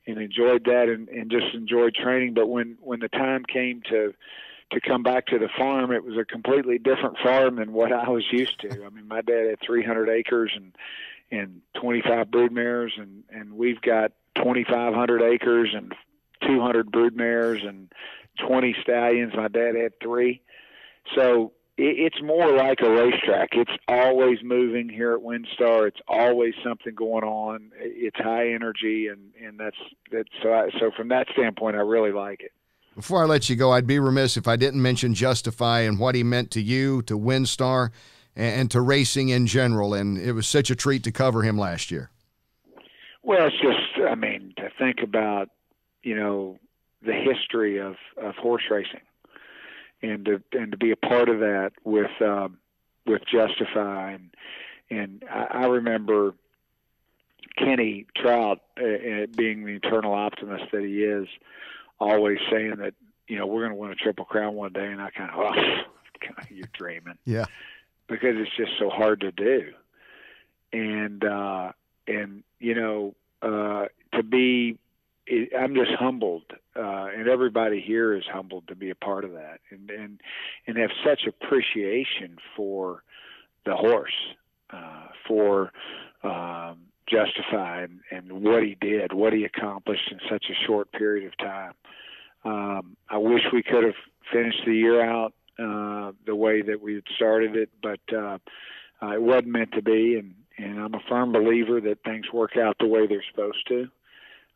enjoyed that and just enjoyed training. But when the time came to come back to the farm, it was a completely different farm than what I was used to. I mean, my dad had 300 acres and 25 broodmares, and we've got 2,500 acres and 200 broodmares and 20 stallions. My dad had 3. So it's more like a racetrack. It's always moving here at WinStar. It's always something going on. It's high energy, and that's so from that standpoint, I really like it. Before I let you go, I'd be remiss if I didn't mention Justify and what he meant to you, to WinStar, and to racing in general. And it was such a treat to cover him last year. Well, it's just, to think about, the history of horse racing. And to be a part of that with Justify, and I remember, Kenny Trout, being the eternal optimist that he is, always saying that, we're going to win a Triple Crown one day, and I kind of, you're dreaming. Yeah. Because it's just so hard to do. And to be, I'm just humbled, and everybody here is humbled to be a part of that, and have such appreciation for the horse, for Justify and what he did, what he accomplished in such a short period of time. I wish we could have finished the year out the way that we had started it, but it wasn't meant to be, and I'm a firm believer that things work out the way they're supposed to.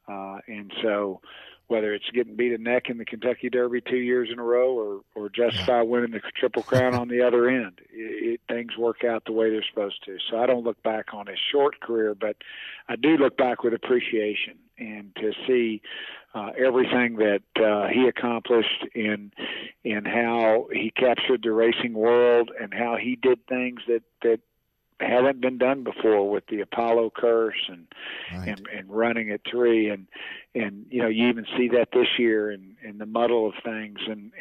And so whether it's getting beat a neck in the Kentucky Derby 2 years in a row or Justify winning the Triple Crown on the other end, things work out the way they're supposed to. So I don't look back on his short career, but I do look back with appreciation and to see everything that he accomplished in how he captured the racing world and how he did things that haven't been done before with the Apollo curse and running at 3 and you even see that this year in the muddle of things and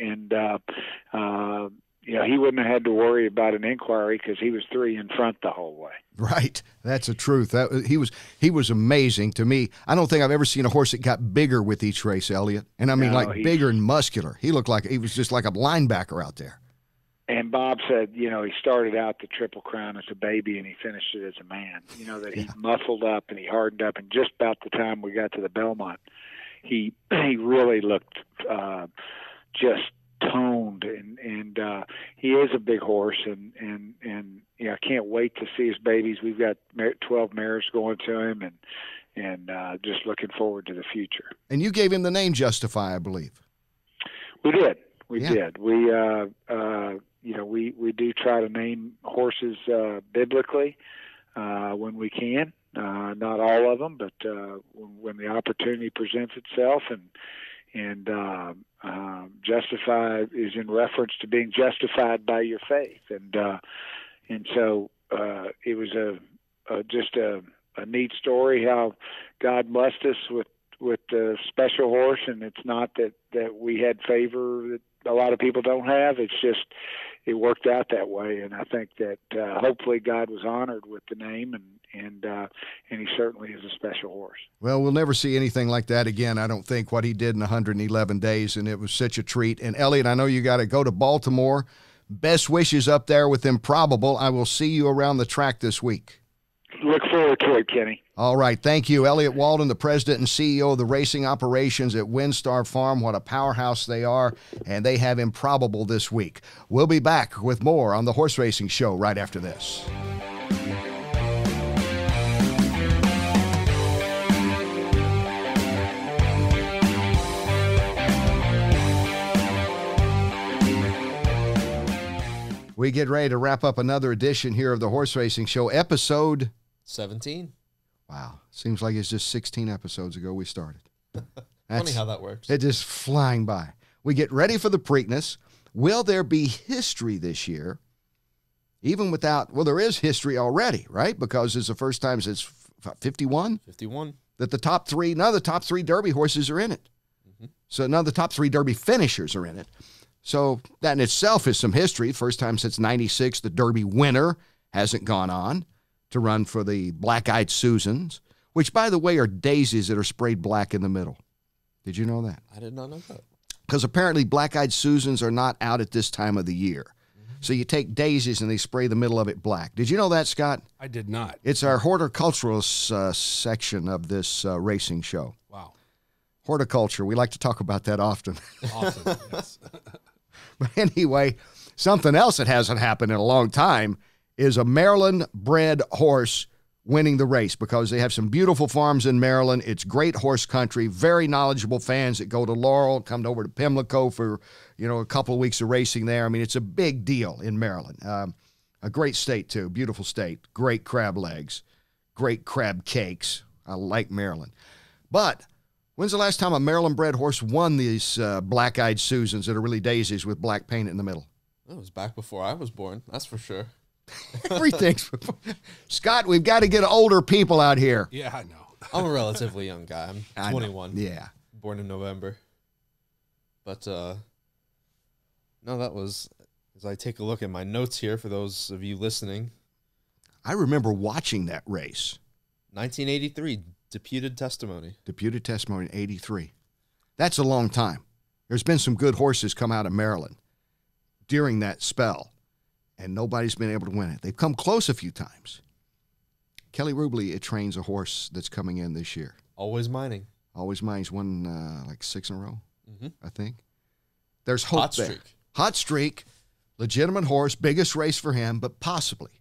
he wouldn't have had to worry about an inquiry because he was 3 in front the whole way. Right, that's the truth. He was amazing to me. I don't think I've ever seen a horse that got bigger with each race, Elliott, and I mean bigger and muscular. He looked like he was just like a linebacker out there. And Bob said, he started out the Triple Crown as a baby and he finished it as a man. That he muscled up and he hardened up. And just about the time we got to the Belmont, he really looked just toned. And he is a big horse. And I can't wait to see his babies. We've got 12 mares going to him and just looking forward to the future. And you gave him the name Justify, I believe. We did. We did. We do try to name horses biblically when we can. Not all of them, but when the opportunity presents itself, and Justify is in reference to being justified by your faith, and so it was just a neat story how God blessed us with the special horse, and it's not that we had favor that a lot of people don't have. It's just it worked out that way, and I think that hopefully God was honored with the name, and he certainly is a special horse. Well, we'll never see anything like that again, I don't think, what he did in 111 days, and it was such a treat. And Elliott, I know you got to go to Baltimore. Best wishes up there with Improbable. I will see you around the track this week. Look forward to it, Kenny. All right. Thank you, Elliott Walden, the president and CEO of the racing operations at WinStar Farm. What a powerhouse they are, and they have Improbable this week. We'll be back with more on the Horse Racing Show right after this. We get ready to wrap up another edition here of the Horse Racing Show, episode 17. Wow. Seems like it's just 16 episodes ago we started. Funny how that works. It's just flying by. We get ready for the Preakness. Will there be history this year? Even without, well, there is history already, right? Because it's the first time since 51? 51. That the top three, none of the top 3 Derby horses are in it. Mm-hmm. So none of the top 3 Derby finishers are in it. So that in itself is some history. First time since 96, the Derby winner hasn't gone on to run for the Black-Eyed Susans, which, by the way, are daisies that are sprayed black in the middle. Did you know that? I did not know that. Because apparently Black-Eyed Susans are not out at this time of the year. Mm-hmm. So you take daisies and they spray the middle of it black. Did you know that, Scott? I did not. It's our horticultural section of this racing show. Wow. Horticulture. We like to talk about that often. Awesome. Yes. But anyway, something else that hasn't happened in a long time is a Maryland-bred horse winning the race, because they have some beautiful farms in Maryland. It's great horse country, very knowledgeable fans that go to Laurel, come over to Pimlico for, a couple of weeks of racing there. I mean, it's a big deal in Maryland. A great state, too. Beautiful state. Great crab legs. Great crab cakes. I like Maryland. But when's the last time a Maryland-bred horse won these Black-Eyed Susans that are really daisies with black paint in the middle? It was back before I was born, that's for sure. Everything's Scott, we've got to get older people out here. Yeah, I know. I'm a relatively young guy. I'm 21. Yeah. Born in November. But no, that was, as I take a look at my notes here for those of you listening. I remember watching that race. 1983, deputed testimony. Deputed testimony in 83. That's a long time. There's been some good horses come out of Maryland during that spell, and nobody's been able to win it. They've come close a few times. Kelly Rubley, it trains a horse that's coming in this year. Always mining. Always Mine's won like 6 in a row, I think. There's hope Hot there. streak. Hot streak, legitimate horse, biggest race for him, but possibly.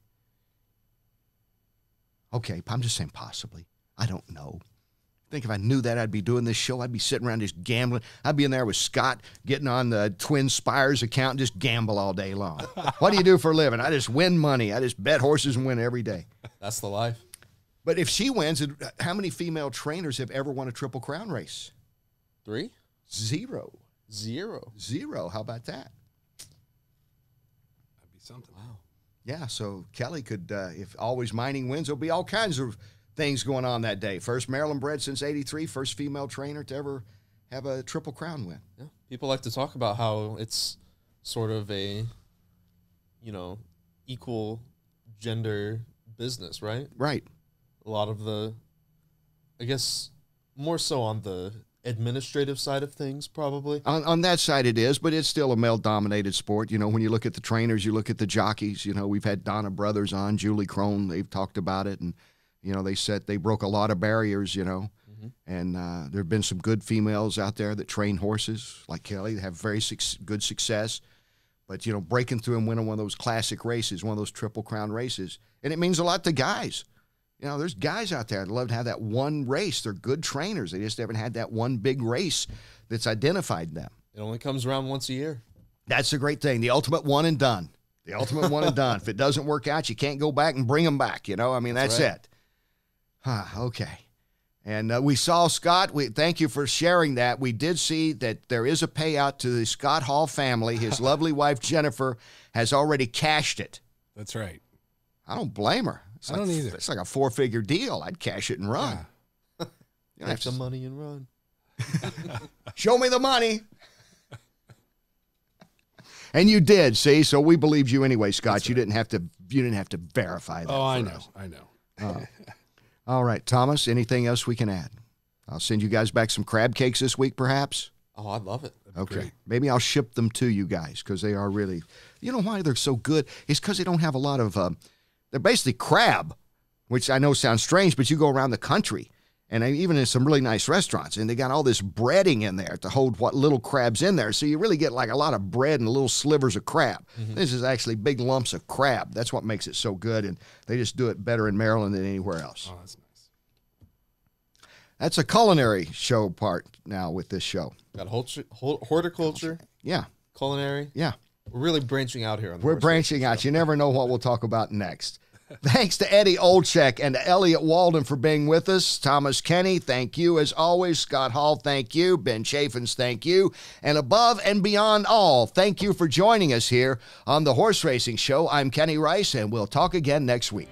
Okay, I'm just saying possibly. I don't know. I think if I knew that, I'd be doing this show. I'd be sitting around just gambling. I'd be in there with Scott, getting on the Twin Spires account and just gamble all day long. What do you do for a living? I just win money. I just bet horses and win every day. That's the life. But if she wins, how many female trainers have ever won a Triple Crown race? 3? 0. 0. 0. How about that? That'd be something. Wow. Yeah, so Kelly could, if Always Mining wins, there'll be all kinds of things going on that day. First Maryland bred since 83, first female trainer to ever have a Triple Crown win. Yeah. People like to talk about how it's sort of a, equal gender business, right? Right. A lot of the, I guess, more so on the administrative side of things, probably. On that side it is, but it's still a male-dominated sport. When you look at the trainers, you look at the jockeys. We've had Donna Brothers on, Julie Crone. They've talked about it, and they broke a lot of barriers. And there have been some good females out there that train horses, like Kelly, that have very good success. But breaking through and winning one of those classic races, one of those Triple Crown races, and it means a lot to guys. There's guys out there that love to have that one race. They're good trainers. They just haven't had that one big race that's identified them. It only comes around once a year. That's the great thing. The ultimate one and done. The ultimate one and done. If it doesn't work out, you can't go back and bring them back. That's right. it. Okay. And we saw Scott. Thank you for sharing that. We did see that there is a payout to the Scott Hall family. His lovely wife, Jennifer, has already cashed it. That's right. I don't blame her. I don't either. It's like a 4-figure deal. I'd cash it and run. Yeah. You don't Take have the to money and run. show me the money. And you did, see? So we believed you anyway, Scott. That's You right. didn't have to verify that. Oh, I for know. us. I know. All right, Thomas, anything else we can add? I'll send you guys back some crab cakes this week, perhaps. Oh, I'd love it. Okay. Great. Maybe I'll ship them to you guys because they are really, you know why they're so good? It's because they don't have a lot of, they're basically crab, which I know sounds strange, but you go around the country and even in some really nice restaurants, and they got all this breading in there to hold what little crab's in there. So you really get like a lot of bread and little slivers of crab. This is actually big lumps of crab. That's what makes it so good, and they just do it better in Maryland than anywhere else. Oh, that's nice. That's a culinary show part now with this show. Got horticulture, Yeah, culinary. yeah. We're really branching out here. On the We're horse branching racing out. show. You never know what we'll talk about next. Thanks to Eddie Olczyk and to Elliott Walden for being with us. Thomas Kenny, thank you as always. Scott Hall, thank you. Ben Chaffins, thank you. And above and beyond all, thank you for joining us here on the Horse Racing Show. I'm Kenny Rice, and we'll talk again next week.